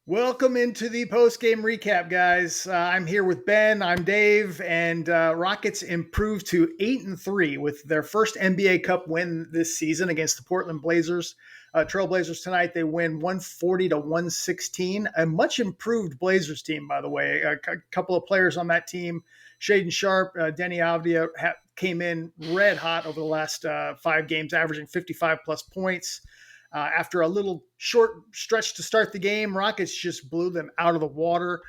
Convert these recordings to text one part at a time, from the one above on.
Welcome into the post-game recap, guys. I'm here with Ben. I'm Dave, and Rockets improved to 8-3 with their first NBA Cup win this season against the Portland Blazers. Trailblazers tonight, they win 140-116. A much improved Blazers team, by the way. A couple of players on that team, Shaden Sharp, Denny Avdia, came in red hot over the last 5 games, averaging 55 plus points. After a little short stretch to start the game, Rockets just blew them out of the water,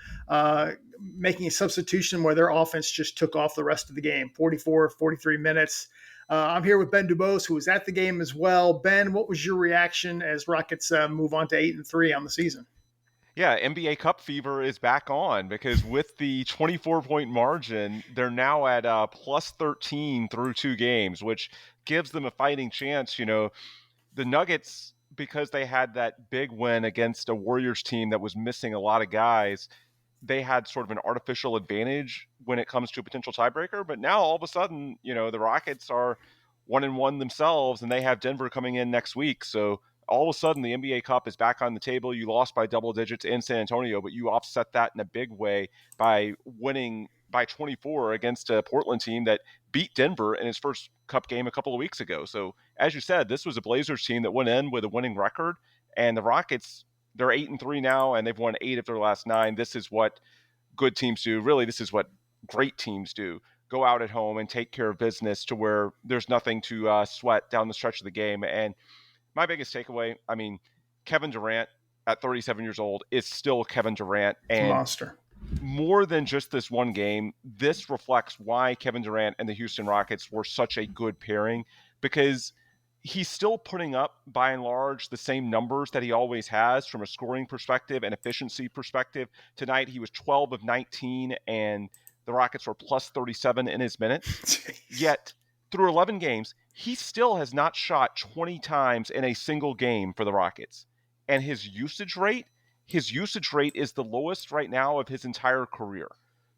making a substitution where their offense just took off the rest of the game, 44, 43 minutes. I'm here with Ben DuBose, who was at the game as well. Ben, what was your reaction as Rockets move on to 8-3 on the season? Yeah, NBA Cup fever is back on because with the 24-point margin, they're now at plus 13 through 2 games, which gives them a fighting chance. The Nuggets, because they had that big win against a Warriors team that was missing a lot of guys, they had sort of an artificial advantage when it comes to a potential tiebreaker. But now all of a sudden, the Rockets are 1-1 themselves, and they have Denver coming in next week. So all of a sudden, the NBA Cup is back on the table. You lost by double digits in San Antonio, but you offset that in a big way by winning by 24 against a Portland team that beat Denver in its first Cup game a couple of weeks ago. So as you said, this was a Blazers team that went in with a winning record, and the Rockets, they're 8-3 now, and they've won 8 of their last 9. This is what good teams do. Really, this is what great teams do. Go out at home and take care of business to where there's nothing to sweat down the stretch of the game. And my biggest takeaway, Kevin Durant at 37 years old is still Kevin Durant. It's a And monster. more than just this one game, this reflects why Kevin Durant and the Houston Rockets were such a good pairing, because he's still putting up, by and large, the same numbers that he always has from a scoring perspective and efficiency perspective. Tonight, he was 12 of 19, and the Rockets were plus 37 in his minutes. Yet, through 11 games, he still has not shot 20 times in a single game for the Rockets. And his usage rate is the lowest right now of his entire career.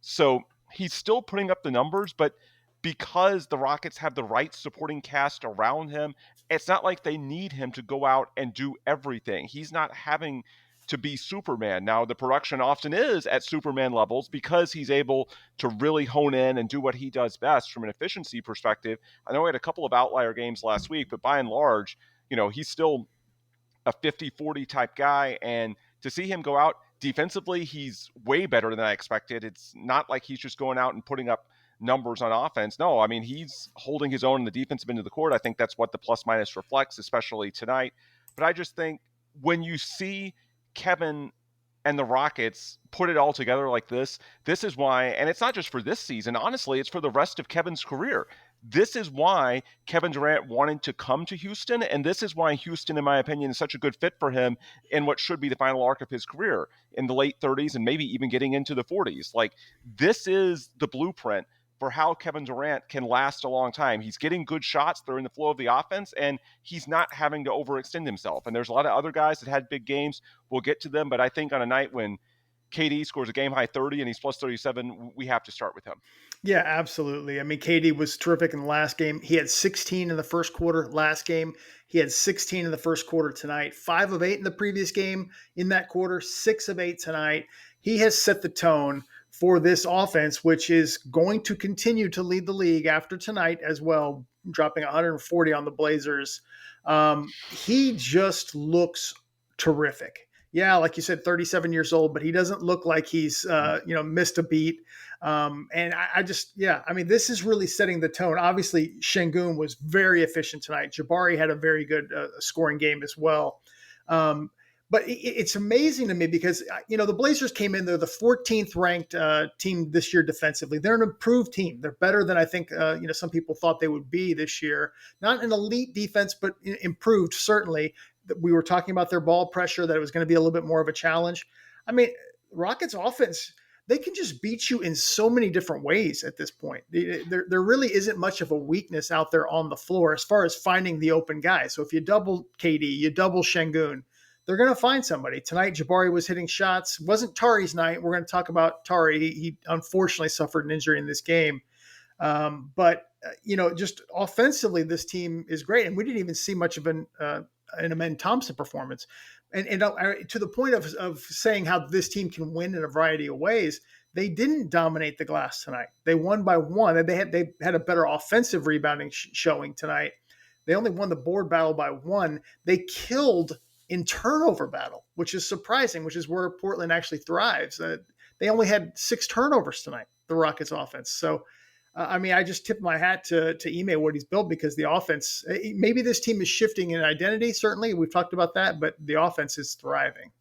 So he's still putting up the numbers, but because the Rockets have the right supporting cast around him, it's not like they need him to go out and do everything. He's not having to be Superman. Now, the production often is at Superman levels because he's able to really hone in and do what he does best from an efficiency perspective. I know he had a couple of outlier games last week, but by and large, he's still a 50-40 type guy. And to see him go out defensively, he's way better than I expected. It's not like he's just going out and putting up numbers on offense. No, he's holding his own in the defensive end of the court. I think that's what the plus minus reflects, especially tonight. But I just think when you see Kevin and the Rockets put it all together like this is why, and it's not just for this season, honestly, it's for the rest of Kevin's career. This is why Kevin Durant wanted to come to Houston, and this is why Houston, in my opinion, is such a good fit for him in what should be the final arc of his career in the late 30s and maybe even getting into the 40s. Like, this is the blueprint for how Kevin Durant can last a long time. He's getting good shots. They're in the flow of the offense, and he's not having to overextend himself. And there's a lot of other guys that had big games. We'll get to them, but I think on a night when KD scores a game-high 30 and he's plus 37, we have to start with him. Yeah, absolutely. KD was terrific in the last game. He had 16 in the first quarter last game. He had 16 in the first quarter tonight, 5 of 8 in the previous game in that quarter, 6 of 8 tonight. He has set the tone for this offense, which is going to continue to lead the league after tonight as well, dropping 140 on the Blazers. He just looks terrific. Yeah, like you said, 37 years old, but he doesn't look like he's missed a beat. This is really setting the tone. Obviously, Sengun was very efficient tonight. Jabari had a very good scoring game as well. But it's amazing to me because, the Blazers came in. They're the 14th ranked team this year defensively. They're an improved team. They're better than I think, some people thought they would be this year. Not an elite defense, but improved, certainly. We were talking about their ball pressure, that it was going to be a little bit more of a challenge. Rockets offense, they can just beat you in so many different ways at this point. There really isn't much of a weakness out there on the floor as far as finding the open guy. So if you double KD, you double Sengun, they're going to find somebody. Tonight, Jabari was hitting shots. It wasn't Tari's night. We're going to talk about Tari. He unfortunately suffered an injury in this game. But just offensively, this team is great. And we didn't even see much of an an Amen Thompson performance. And to the point of saying how this team can win in a variety of ways, they didn't dominate the glass tonight. They won by one. They had a better offensive rebounding showing tonight. They only won the board battle by one. They killed in turnover battle, which is surprising, which is where Portland actually thrives. They only had 6 turnovers tonight, the Rockets offense. So, I just tip my hat to Ime, what he's built, because the offense, maybe this team is shifting in identity. Certainly, we've talked about that, but the offense is thriving.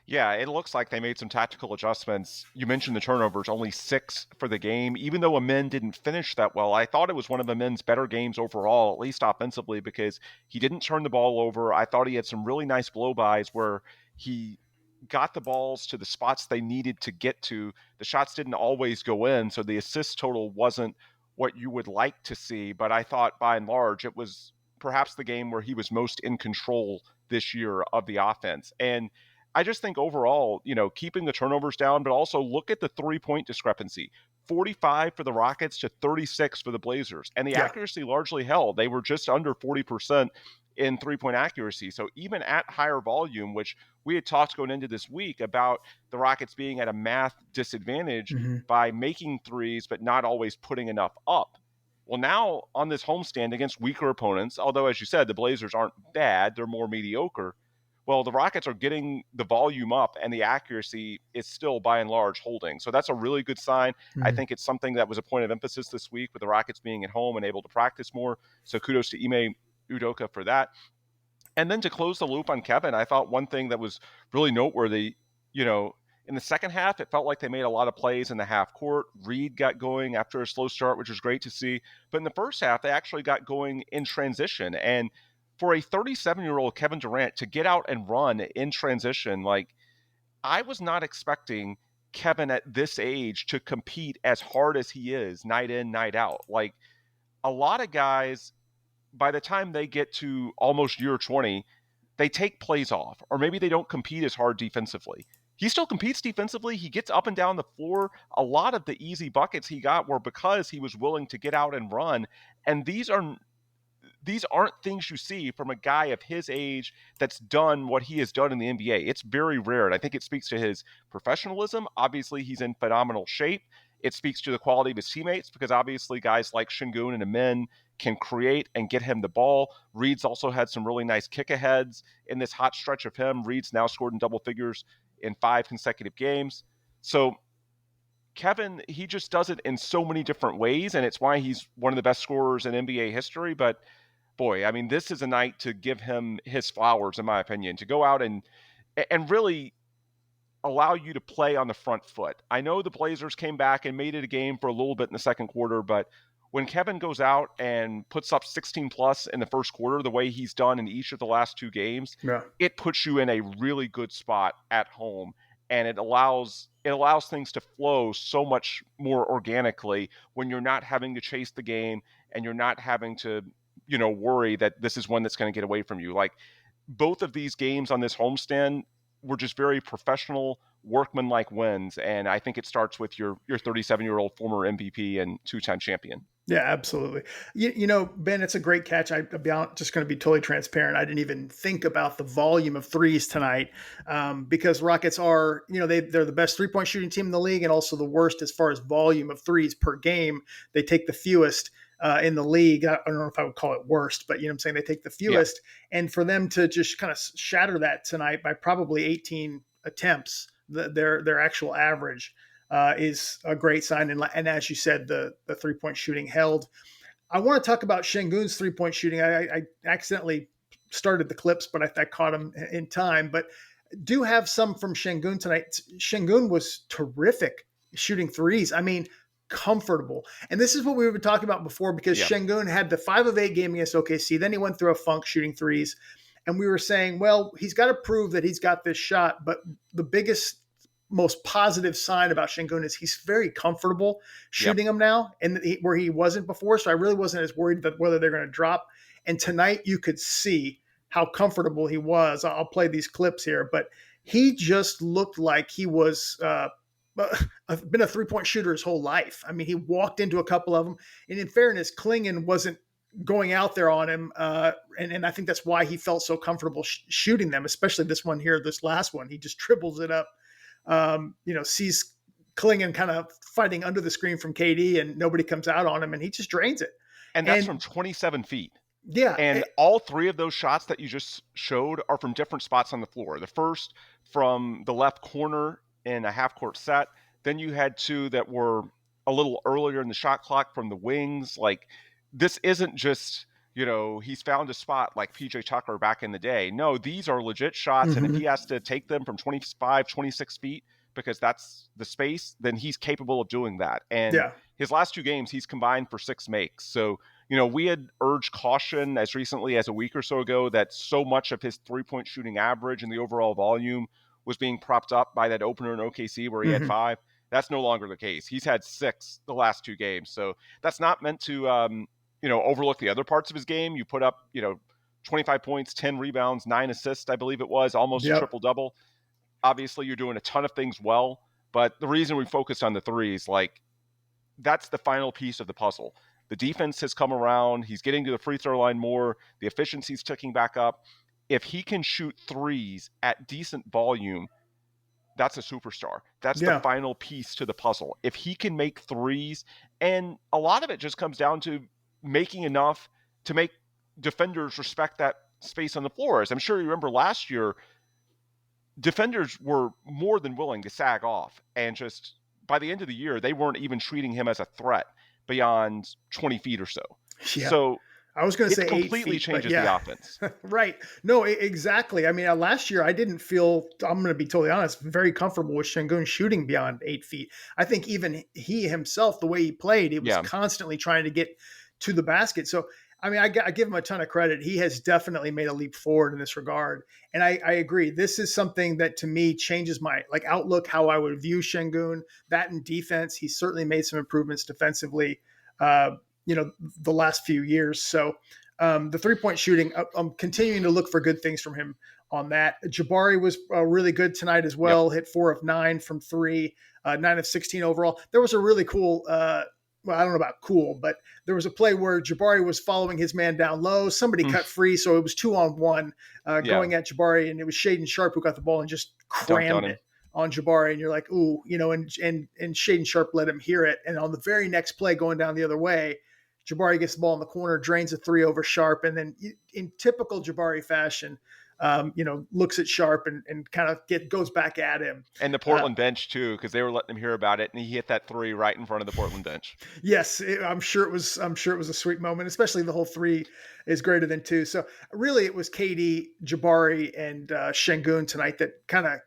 Yeah, it looks like they made some tactical adjustments. You mentioned the turnovers, only 6 for the game. Even though Amen didn't finish that well, I thought it was one of Amen's better games overall, at least offensively, because he didn't turn the ball over. I thought he had some really nice blow-bys where he got the balls to the spots they needed to get to. The shots didn't always go in, so the assist total wasn't what you would like to see, but I thought by and large it was perhaps the game where he was most in control this year of the offense. And I just think overall, keeping the turnovers down, but also look at the 3-point discrepancy. 45 for the Rockets to 36 for the Blazers. And the accuracy largely held. They were just under 40% in 3-point accuracy. So even at higher volume, which we had talked going into this week about the Rockets being at a math disadvantage by making threes, but not always putting enough up. Well, now on this homestand against weaker opponents, although, as you said, the Blazers aren't bad, they're more mediocre. Well, the Rockets are getting the volume up and the accuracy is still by and large holding. So that's a really good sign. I think it's something that was a point of emphasis this week with the Rockets being at home and able to practice more. So kudos to Ime Udoka for that. And then to close the loop on Kevin, I thought one thing that was really noteworthy, in the second half, it felt like they made a lot of plays in the half court. Reed got going after a slow start, which was great to see. But in the first half, they actually got going in transition. And for a 37-year-old Kevin Durant to get out and run in transition, I was not expecting Kevin at this age to compete as hard as he is night in, night out. A lot of guys, by the time they get to almost year 20, they take plays off, or maybe they don't compete as hard defensively. He still competes defensively. He gets up and down the floor. A lot of the easy buckets he got were because he was willing to get out and run. And these aren't things you see from a guy of his age that's done what he has done in the NBA. It's very rare, and I think it speaks to his professionalism. Obviously, he's in phenomenal shape. It speaks to the quality of his teammates because obviously guys like Sengun and Amen can create and get him the ball. Reed's also had some really nice kick-aheads in this hot stretch of him. Reed's now scored in double figures in 5 consecutive games. So Kevin, he just does it in so many different ways, and it's why he's one of the best scorers in NBA history. But boy, this is a night to give him his flowers, in my opinion, to go out and really allow you to play on the front foot. I know the Blazers came back and made it a game for a little bit in the second quarter, but when Kevin goes out and puts up 16 plus in the first quarter, the way he's done in each of the last 2 games, it puts you in a really good spot at home. And it allows things to flow so much more organically when you're not having to chase the game and you're not having to, worry that this is one that's going to get away from you. Both of these games on this homestand were just very professional, workmanlike wins. And I think it starts with your 37-year-old former MVP and 2-time champion. Yeah, absolutely. Ben, it's a great catch. I'm just going to be totally transparent. I didn't even think about the volume of threes tonight because Rockets are, they're the best 3-point shooting team in the league and also the worst as far as volume of threes per game. They take the fewest in the league. I don't know if I would call it worst, but I'm saying they take the fewest. Yeah. And for them to just kind of shatter that tonight by probably 18 attempts, their actual average, is a great sign. And as you said, the 3-point shooting held. I want to talk about Sengun's 3-point shooting. I accidentally started the clips, but I caught him in time. But do have some from Sengun tonight. Sengun was terrific shooting threes. Comfortable. And this is what we were talking about before because Sengun had the 5 of 8 game against OKC. Then he went through a funk shooting threes. And we were saying, well, he's got to prove that he's got this shot. But the biggest most positive sign about Sengun is he's very comfortable shooting them now, and where he wasn't before. So I really wasn't as worried that whether they're going to drop. And tonight you could see how comfortable he was. I'll play these clips here, but he just looked like he was been a 3-point shooter his whole life. He walked into a couple of them, and in fairness, Klingon wasn't going out there on him. And I think that's why he felt so comfortable shooting them, especially this one here, this last one. He just dribbles it up, sees Klingon kind of fighting under the screen from KD and nobody comes out on him and he just drains it. And that's from And 27 feet. yeah. And all three of those shots that you just showed are from different spots on the floor. The first from the left corner in a half-court set. Then you had two that were a little earlier in the shot clock from the wings. Like, this isn't just, he's found a spot like PJ Tucker back in the day. No, these are legit shots. Mm-hmm. And if he has to take them from 25, 26 feet because that's the space, then he's capable of doing that. And his last two games, he's combined for 6 makes. So, we had urged caution as recently as a week or so ago that so much of his three-point shooting average and the overall volume was being propped up by that opener in OKC where he had 5. That's no longer the case. He's had 6 the last 2 games. So that's not meant to, overlook the other parts of his game. You put up, 25 points, 10 rebounds, 9 assists, I believe it was, almost a triple-double. Obviously, you're doing a ton of things well. But the reason we focused on the threes, that's the final piece of the puzzle. The defense has come around. He's getting to the free throw line more. The efficiency's ticking back up. If he can shoot threes at decent volume, that's a superstar. That's the final piece to the puzzle. If he can make threes, and a lot of it just comes down to making enough to make defenders respect that space on the floor. As I'm sure you remember last year, defenders were more than willing to sag off. And just by the end of the year, they weren't even treating him as a threat beyond 20 feet or so. Yeah. So I was going to say completely 8 feet, changes the offense. Right. No, exactly. I mean, last year I didn't feel, I'm going to be totally honest, very comfortable with Sengun shooting beyond 8 feet. I think even he himself, the way he played, he was constantly trying to get to the basket. So, I mean, I give him a ton of credit. He has definitely made a leap forward in this regard. And I agree. This is something that to me changes my outlook, how I would view Sengun. That in defense, he's certainly made some improvements defensively, the last few years. So the 3-point shooting, I'm continuing to look for good things from him on that. Jabari was really good tonight as well. Hit 4 of 9 from 3, 9 of 16 overall. There was a really cool, I don't know about cool, but there was a play where Jabari was following his man down low. Somebody cut free, so it was 2-on-1 going at Jabari, and it was Shaedon Sharpe who got the ball and just crammed it on Jabari. And you're like, ooh, and Shaedon Sharpe let him hear it. And on the very next play going down the other way, Jabari gets the ball in the corner, drains a 3 over Sharpe, and then in typical Jabari fashion, looks at Sharpe and kind of goes back at him. And the Portland bench too, because they were letting him hear about it, and he hit that 3 right in front of the Portland bench. Yes, I'm sure it was a sweet moment, especially the whole 3 is greater than 2. So really it was KD, Jabari, and Sengun tonight that kind of,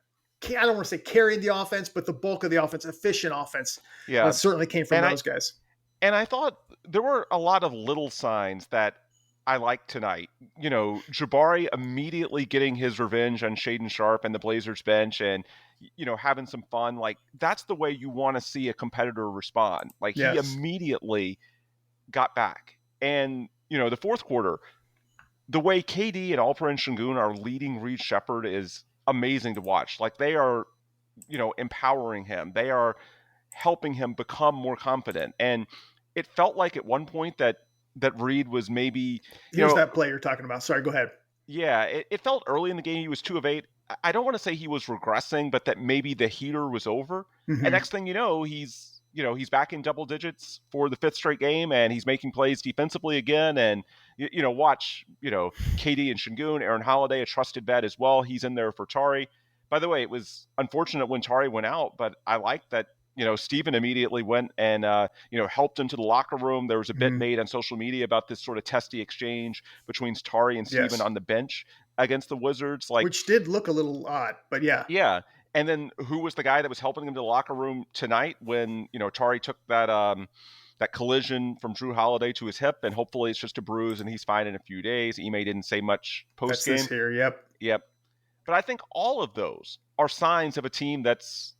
I don't want to say carried the offense, but the bulk of the offense, efficient offense, certainly came from those guys. And I thought there were a lot of little signs that I liked tonight. Jabari immediately getting his revenge on Shaedon Sharpe and the Blazers bench and, having some fun. That's the way you want to see a competitor respond. He immediately got back. And, the fourth quarter, the way KD and Alperen Sengun are leading Reed Shepherd is amazing to watch. They are, empowering him. They are helping him become more confident. And it felt like at one point that Reed was maybe... Here's that play you're talking about. Sorry, go ahead. Yeah, it felt early in the game he was 2 of 8. I don't want to say he was regressing, but that maybe the heater was over. Mm-hmm. And next thing you know, he's back in double digits for the 5th straight game, and he's making plays defensively again. And, watch, KD and Sengun, Aaron Holiday, a trusted vet as well. He's in there for Tari. By the way, it was unfortunate when Tari went out, but I like that, Steven immediately went and, helped him to the locker room. There was a bit made on social media about this sort of testy exchange between Tari and Steven on the bench against the Wizards. Which did look a little odd, but yeah. Yeah. And then who was the guy that was helping him to the locker room tonight when, Tari took that collision from Drew Holiday to his hip, and hopefully it's just a bruise and he's fine in a few days. Ime didn't say much post game. That's this here. Yep. But I think all of those are signs of a team that's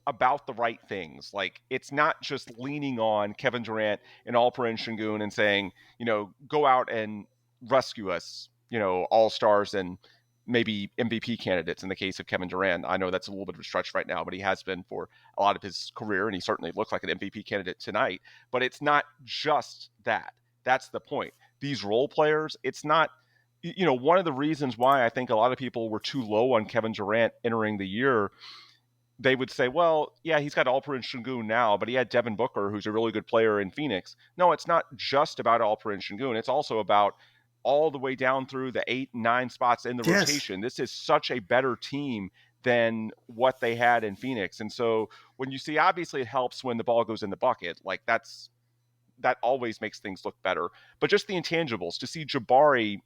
about the right things. It's not just leaning on Kevin Durant and Alperen Sengun and saying, go out and rescue us, all-stars and maybe MVP candidates in the case of Kevin Durant. I know that's a little bit of a stretch right now, but he has been for a lot of his career, and he certainly looked like an MVP candidate tonight. But it's not just that. That's the point. These role players, it's not, one of the reasons why I think a lot of people were too low on Kevin Durant entering the year, they would say, well, yeah, he's got Alperen Sengun now, but he had Devin Booker, who's a really good player in Phoenix. No, it's not just about Alperen Sengun. It's also about all the way down through the 8 and 9 spots in the Yes. rotation. This is such a better team than what they had in Phoenix. And so when you see, obviously it helps when the ball goes in the bucket. Like that always makes things look better. But just the intangibles, to see Jabari,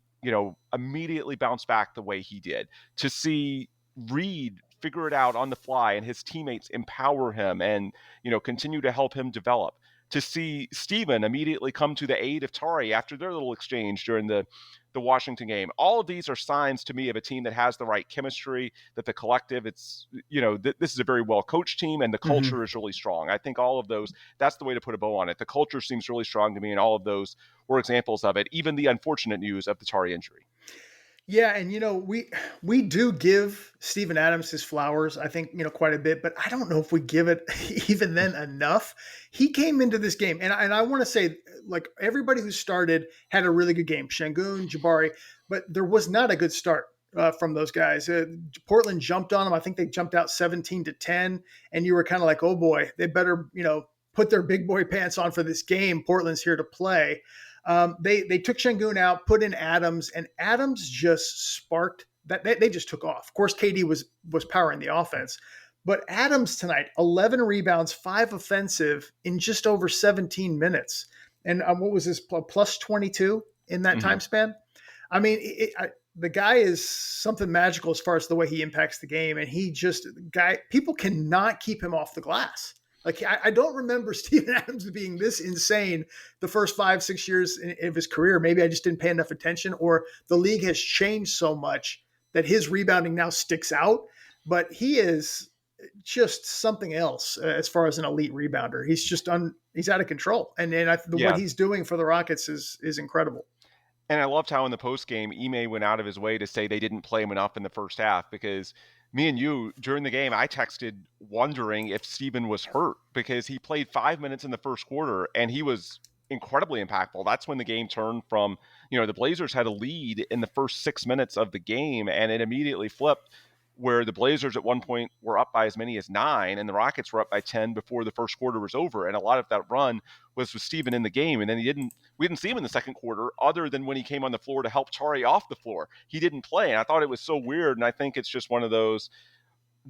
immediately bounce back the way he did, to see Reed figure it out on the fly and his teammates empower him and, continue to help him develop, to see Steven immediately come to the aid of Tari after their little exchange during the Washington game. All of these are signs to me of a team that has the right chemistry, that the collective, it's, this is a very well coached team and the Mm-hmm. culture is really strong. I think all of those, that's the way to put a bow on it. The culture seems really strong to me, and all of those were examples of it, even the unfortunate news of the Tari injury. Yeah, and we do give Steven Adams his flowers, I think, quite a bit, but I don't know if we give it even then enough. He came into this game, and I want to say, like, everybody who started had a really good game, Shangun, Jabari, but there was not a good start from those guys. Portland jumped on them. I think they jumped out 17-10, and you were kind of like, oh boy, they better put their big boy pants on for this game. Portland's here to play. They took Shangun out, put in Adams, and Adams just sparked that. They just took off. Of course, KD was powering the offense, but Adams tonight, 11 rebounds, 5 offensive in just over 17 minutes. And what was his plus 22 in that Mm-hmm. time span? I mean, the guy is something magical as far as the way he impacts the game, and people cannot keep him off the glass. Like, I don't remember Steven Adams being this insane the first 5-6 years of his career. Maybe I just didn't pay enough attention, or the league has changed so much that his rebounding now sticks out. But he is just something else as far as an elite rebounder. He's out of control, and what Yeah. he's doing for the Rockets is incredible. And I loved how in the post game, Ime went out of his way to say they didn't play him enough in the first half, because me and you during the game, I texted wondering if Steven was hurt, because he played 5 minutes in the first quarter and he was incredibly impactful. That's when the game turned from, the Blazers had a lead in the first 6 minutes of the game, and it immediately flipped, where the Blazers at one point were up by as many as 9 and the Rockets were up by 10 before the first quarter was over. And a lot of that run was with Steven in the game. And then we didn't see him in the second quarter, other than when he came on the floor to help Tari off the floor. He didn't play. And I thought it was so weird. And I think it's just one of those,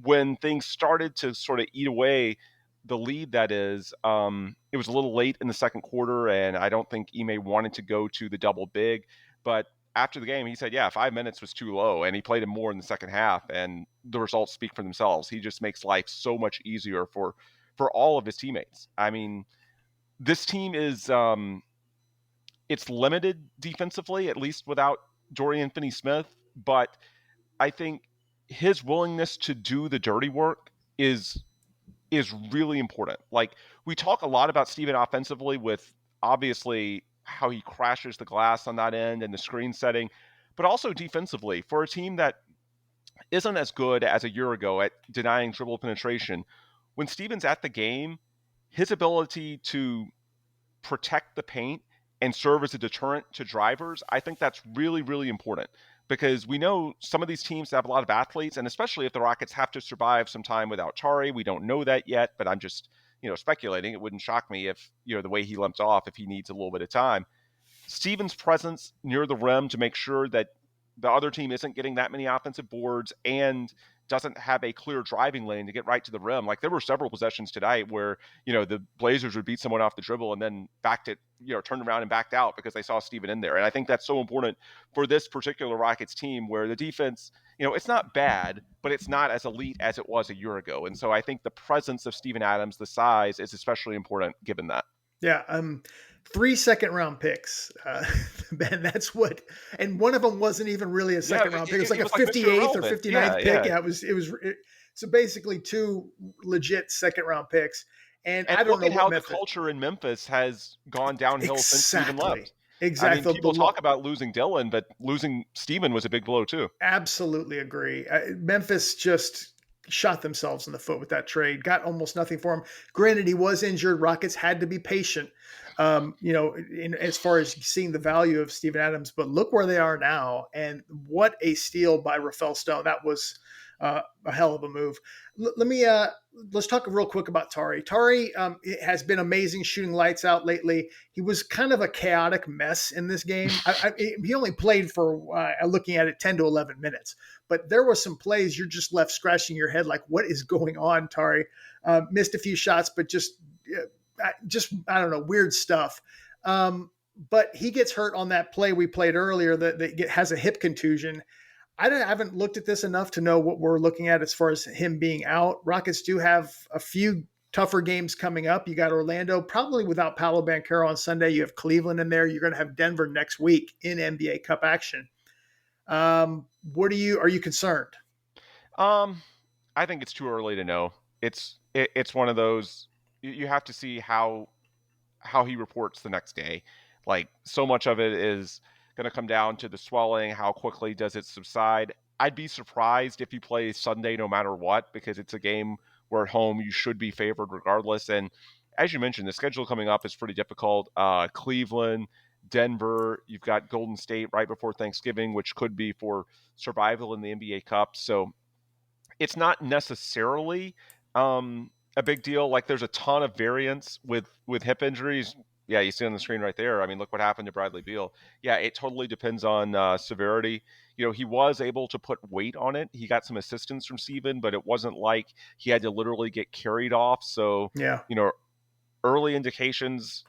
when things started to sort of eat away the lead, that is, it was a little late in the second quarter, and I don't think Ime wanted to go to the double big. But after the game, he said, yeah, 5 minutes was too low, and he played him more in the second half, and the results speak for themselves. He just makes life so much easier for all of his teammates. I mean, this team is it's limited defensively, at least without Dorian Finney-Smith, but I think his willingness to do the dirty work is really important. Like, we talk a lot about Steven offensively, with obviously how he crashes the glass on that end and the screen setting, but also defensively for a team that isn't as good as a year ago at denying dribble penetration. When Steven's at the game, his ability to protect the paint and serve as a deterrent to drivers, I think that's really, really important, because we know some of these teams have a lot of athletes, and especially if the Rockets have to survive some time without Tari. We don't know that yet, but I'm just, speculating. It wouldn't shock me if, the way he limps off, if he needs a little bit of time. Steven's presence near the rim to make sure that the other team isn't getting that many offensive boards and doesn't have a clear driving lane to get right to the rim. Like, there were several possessions tonight where, the Blazers would beat someone off the dribble and then turned around and backed out because they saw Steven in there. And I think that's so important for this particular Rockets team, where the defense, it's not bad, but it's not as elite as it was a year ago. And so I think the presence of Steven Adams, the size, is especially important given that. Yeah, 3 second-round picks. Man, that's what. And one of them wasn't even really a second-round pick. It was like a 58th or 59th pick. Yeah, it was. So basically 2 legit second-round picks. And I don't look know at how Memphis, the culture in Memphis has gone downhill since Steven left. Exactly. I mean, people talk about losing Dylan, but losing Steven was a big blow too. Absolutely agree. Memphis just shot themselves in the foot with that trade. Got almost nothing for him. Granted, he was injured. Rockets had to be patient, as far as seeing the value of Steven Adams. But look where they are now, and what a steal by Rafael Stone. That was a hell of a move. Let's talk real quick about Tari. Tari has been amazing shooting lights out lately. He was kind of a chaotic mess in this game. He only played for, looking at it, 10 to 11 minutes. But there were some plays you're just left scratching your head like, what is going on, Tari? Missed a few shots, but just I don't know, weird stuff. But he gets hurt on that play we played earlier that has a hip contusion. I haven't looked at this enough to know what we're looking at as far as him being out. Rockets do have a few tougher games coming up. You got Orlando, probably without Paolo Banchero on Sunday. You have Cleveland in there. You're going to have Denver next week in NBA Cup action. Are you concerned? I think it's too early to know. It's one of those, you have to see how he reports the next day. Like, so much of it is going to come down to the swelling. How quickly does it subside? I'd be surprised if he plays Sunday no matter what, because it's a game where at home you should be favored regardless. And as you mentioned, the schedule coming up is pretty difficult. Cleveland, Denver, you've got Golden State right before Thanksgiving, which could be for survival in the NBA Cup. So it's not necessarily a big deal. Like, there's a ton of variance with hip injuries. Yeah, you see on the screen right there. I mean, look what happened to Bradley Beal. Yeah, it totally depends on severity. He was able to put weight on it. He got some assistance from Steven, but it wasn't like he had to literally get carried off. So, Yeah. Early indications,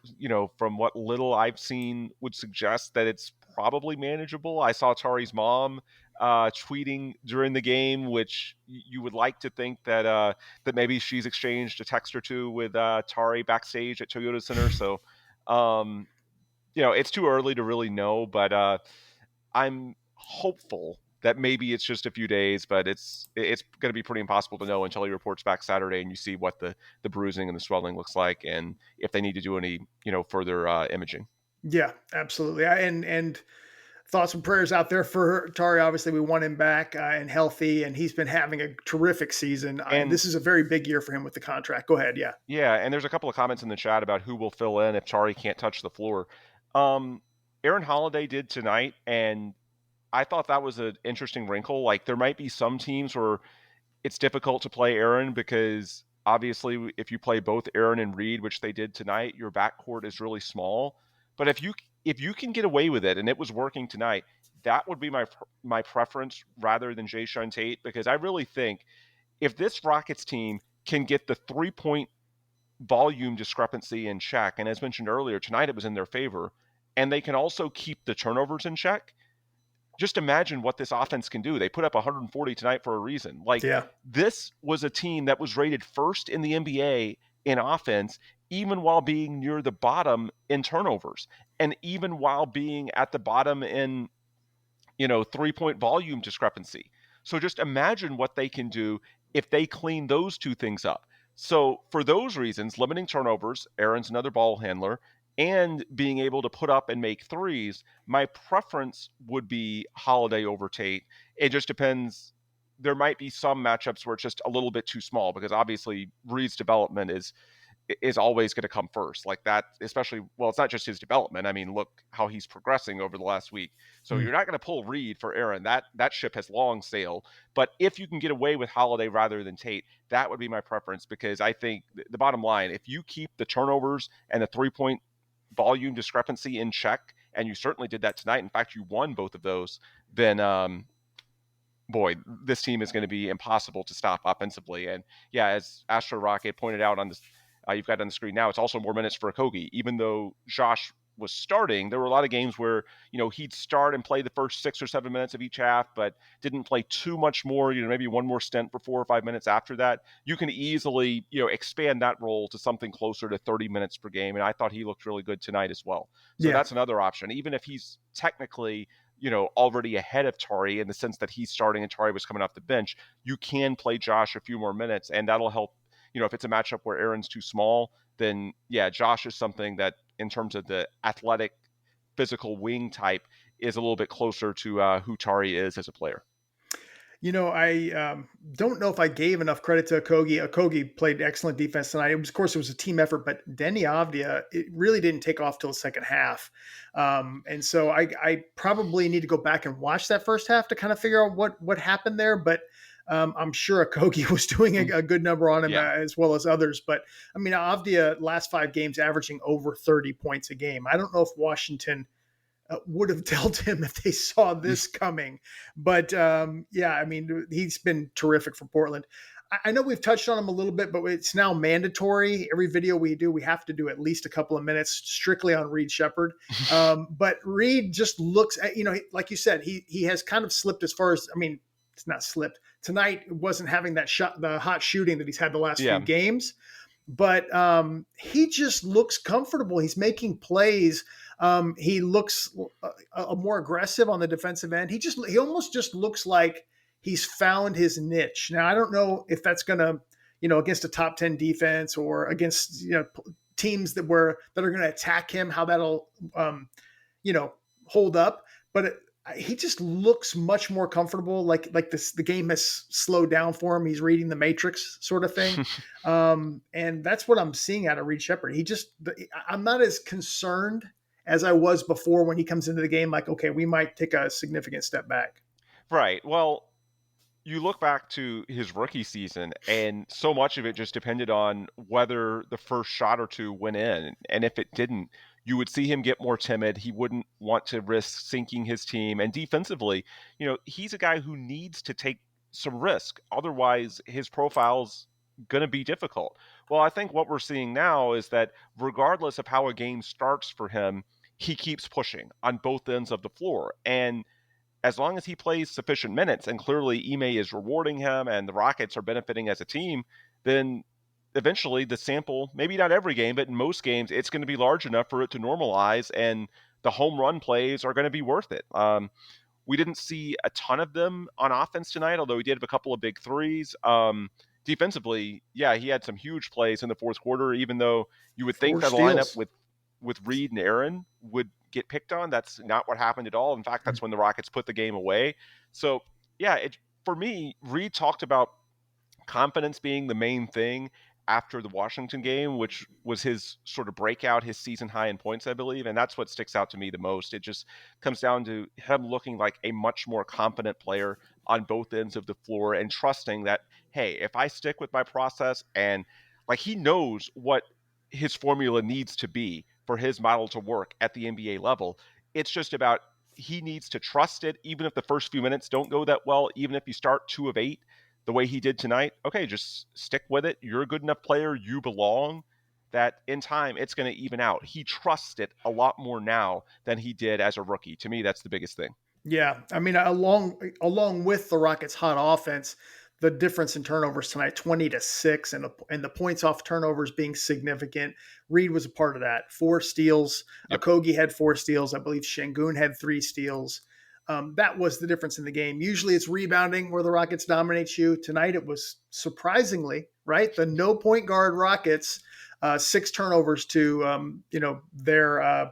from what little I've seen, would suggest that it's probably manageable. I saw Tari's mom tweeting during the game, which you would like to think that maybe she's exchanged a text or two with Tari backstage at Toyota Center. So, it's too early to really know, but I'm hopeful that maybe it's just a few days, but it's going to be pretty impossible to know until he reports back Saturday and you see what the bruising and the swelling looks like, and if they need to do any further imaging. Yeah, absolutely. And thoughts and prayers out there for Tari. Obviously, we want him back and healthy, and he's been having a terrific season. And this is a very big year for him with the contract. Go ahead. Yeah. Yeah, and there's a couple of comments in the chat about who will fill in if Tari can't touch the floor. Aaron Holiday did tonight, and I thought that was an interesting wrinkle. Like, there might be some teams where it's difficult to play Aaron because obviously if you play both Aaron and Reed, which they did tonight, your backcourt is really small. But if you can get away with it, and it was working tonight, that would be my preference rather than Jae'Sean Tate, because I really think if this Rockets team can get the 3-point volume discrepancy in check, and as mentioned earlier, tonight it was in their favor, and they can also keep the turnovers in check, just imagine what this offense can do. They put up 140 tonight for a reason. Like, Yeah. This was a team that was rated first in the NBA in offense, even while being near the bottom in turnovers, and even while being at the bottom in, 3-point volume discrepancy. So just imagine what they can do if they clean those two things up. So for those reasons, limiting turnovers, Aaron's another ball handler, and being able to put up and make threes, my preference would be Holiday over Tate. It just depends. There might be some matchups where it's just a little bit too small, because obviously Reed's development is always going to come first. Like that, especially, well, it's not just his development. I mean, look how he's progressing over the last week. So you're not going to pull Reed for Aaron. That ship has long sailed. But if you can get away with Holiday rather than Tate, that would be my preference, because I think the bottom line, if you keep the turnovers and the 3-point volume discrepancy in check, and you certainly did that tonight, in fact, you won both of those, then boy, this team is going to be impossible to stop offensively. And yeah, as Astro Rocket pointed out on this, you've got it on the screen now, it's also more minutes for Okogie. Even though Josh was starting, there were a lot of games where, he'd start and play the first 6 or 7 minutes of each half, but didn't play too much more, maybe one more stint for 4 or 5 minutes after that. You can easily, expand that role to something closer to 30 minutes per game. And I thought he looked really good tonight as well. So that's another option. Even if he's technically, already ahead of Tari in the sense that he's starting and Tari was coming off the bench, you can play Josh a few more minutes, and that'll help. If it's a matchup where Aaron's too small, then yeah, Josh is something that, in terms of the athletic, physical wing type, is a little bit closer to who Tari is as a player. I don't know if I gave enough credit to Okogie. Okogie played excellent defense tonight. Of course, it was a team effort, but Denny Avdia, it really didn't take off till the second half. And so I probably need to go back and watch that first half to kind of figure out what happened there. But I'm sure Okogie was doing a good number on him Yeah. as well as others. But I mean, Avdia last 5 games averaging over 30 points a game. I don't know if Washington would have dealt him if they saw this coming. But yeah, I mean, he's been terrific for Portland. I know we've touched on him a little bit, but it's now mandatory. Every video we do, we have to do at least a couple of minutes strictly on Reed Shepherd. But Reed just looks at, like you said, he has kind of slipped as far as, I mean, it's not slipped. Tonight wasn't having that shot, the hot shooting that he's had the last few Yeah. games. But he just looks comfortable. He's making plays. He looks more aggressive on the defensive end. He almost just looks like he's found his niche. Now I don't know if that's going to, against a top 10 defense or against teams that are going to attack him, how that'll hold up. But he just looks much more comfortable. Like this, the game has slowed down for him. He's reading the Matrix sort of thing. And that's what I'm seeing out of Reed Shepherd. I'm not as concerned as I was before when he comes into the game. Like, okay, we might take a significant step back. Right. Well, you look back to his rookie season, and so much of it just depended on whether the first shot or two went in. And if it didn't, you would see him get more timid. He wouldn't want to risk sinking his team. And defensively, he's a guy who needs to take some risk. Otherwise, his profile's going to be difficult. Well, I think what we're seeing now is that regardless of how a game starts for him, he keeps pushing on both ends of the floor. And as long as he plays sufficient minutes, and clearly Ime is rewarding him and the Rockets are benefiting as a team, then eventually the sample, maybe not every game, but in most games, it's going to be large enough for it to normalize, and the home run plays are going to be worth it. We didn't see a ton of them on offense tonight, although he did have a couple of big threes. Defensively, yeah, he had some huge plays in the fourth quarter, even though you would think 4 that a steals. lineup with Reed and Aaron would get picked on. That's not what happened at all. In fact, that's when the Rockets put the game away. So, yeah, for me, Reed talked about confidence being the main thing after the Washington game, which was his sort of breakout, his season high in points, I believe. And that's what sticks out to me the most. It just comes down to him looking like a much more confident player on both ends of the floor and trusting that, hey, if I stick with my process, and like he knows what his formula needs to be for his model to work at the NBA level. It's just about he needs to trust it, even if the first few minutes don't go that well, even if you start 2 of 8 the way he did tonight. Okay, just stick with it. You're a good enough player. You belong. That in time, it's going to even out. He trusts it a lot more now than he did as a rookie. To me, that's the biggest thing. Yeah, I mean, along with the Rockets' hot offense, the difference in turnovers tonight, 20-6, and the points off turnovers being significant. Reed was a part of that. 4 steals. Yep. Okogie had 4 steals. I believe Sengun had 3 steals. That was the difference in the game. Usually it's rebounding where the Rockets dominate you. Tonight it was surprisingly, right? The no point guard Rockets, 6 turnovers to their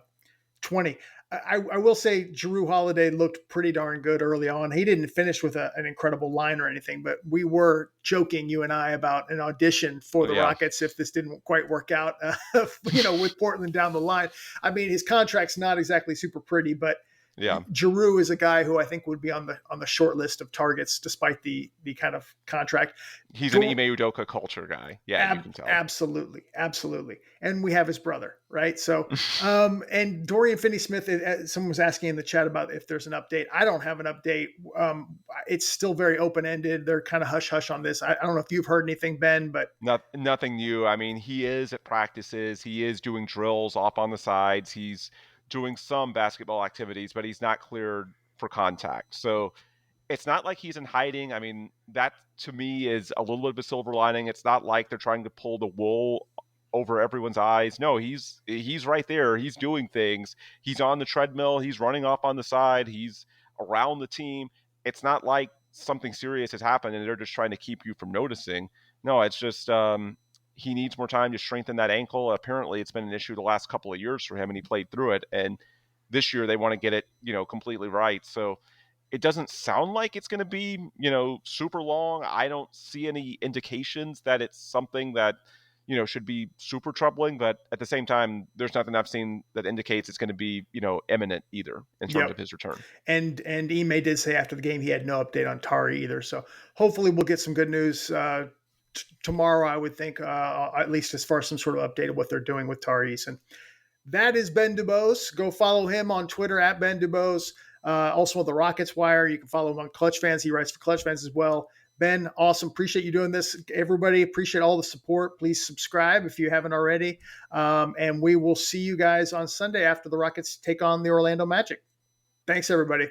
20. I will say Jrue Holiday looked pretty darn good early on. He didn't finish with an incredible line or anything, but we were joking, you and I, about an audition for the Yeah. Rockets if this didn't quite work out, with Portland down the line. I mean, his contract's not exactly super pretty, but Yeah. Jrue is a guy who I think would be on the short list of targets, despite the kind of contract. He's an Ime Udoka culture guy. Yeah, you can tell. Absolutely. And we have his brother, right? So, and Dorian Finney-Smith, someone was asking in the chat about if there's an update. I don't have an update. It's still very open-ended. They're kind of hush-hush on this. I don't know if you've heard anything, Ben, but Nothing new. I mean, he is at practices. He is doing drills off on the sides. He's doing some basketball activities, but he's not cleared for contact. So it's not like he's in hiding. I mean, that to me is a little bit of a silver lining. It's not like they're trying to pull the wool over everyone's eyes. No, he's right there. He's doing things. He's on the treadmill. He's running off on the side. He's around the team. It's not like something serious has happened and they're just trying to keep you from noticing. No, it's just he needs more time to strengthen that ankle. Apparently, it's been an issue the last couple of years for him, and he played through it. And this year, they want to get it, completely right. So It doesn't sound like it's going to be, super long. I don't see any indications that it's something that, should be super troubling. But at the same time, there's nothing I've seen that indicates it's going to be, imminent either in terms of Yep. his return. And Ime did say after the game he had no update on Tari either. So hopefully we'll get some good news tomorrow. I would think, at least as far as some sort of update of what they're doing with Tari Eason. That is Ben DuBose. Go follow him on Twitter at Ben DuBose. Also on the Rockets Wire. You can follow him on ClutchFans. He writes for ClutchFans as well. Ben, awesome. Appreciate you doing this. Everybody, appreciate all the support. Please subscribe if you haven't already. And we will see you guys on Sunday after the Rockets take on the Orlando Magic. Thanks, everybody.